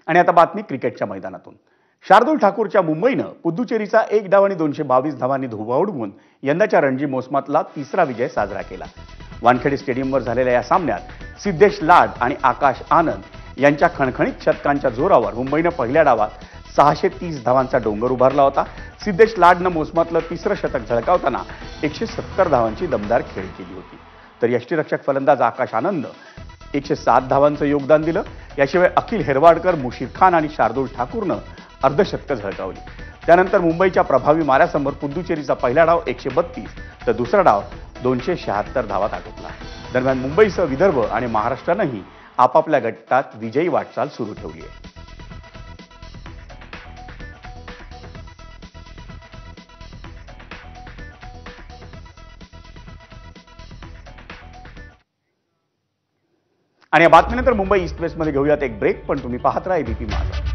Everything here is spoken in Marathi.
आणि आता बातमी क्रिकेटच्या मैदानातून। शार्दूल ठाकूरच्या मुंबईनं पुद्दुचेरीचा 1 डाव आणि 222 धावांनी धुव्वा उडवून यंदाच्या रणजी मोसमातला तिसरा विजय साजरा केला। वानखेडे स्टेडियमवर झालेल्या या सामन्यात सिद्धेश लाड आणि आकाश आनंद यांच्या खणखणीत शतकांच्या जोरावर मुंबईनं पहिल्या डावात 630 धावांचा डोंगर उभारला होता। सिद्धेश लाडनं मोसमातलं तिसरं शतक झळकावताना 170 धावांची दमदार खेळी केली होती, तर यष्टीरक्षक फलंदाज आकाश आनंद 107 धावांचं योगदान दिलं। याशिवाय अखिल हेरवाडकर, मुशीर खान आणि शार्दूल ठाकूरनं अर्धशतकं झळकावली। त्यानंतर मुंबईच्या प्रभावी माऱ्यासमोर पुद्दुचेरीचा पहिला डाव 132 तर दुसरा डाव 276 धावात आटोपला। दरम्यान मुंबईसह विदर्भ आणि महाराष्ट्रानंही आपापल्या गटात विजयी वाटचाल सुरू ठेवली आहे। आणि या बातमीनंतर मुंबई ईस्ट वेस्टमध्ये घेऊयात एक ब्रेक, पण तुम्ही पाहत राहा एबीपी माझा।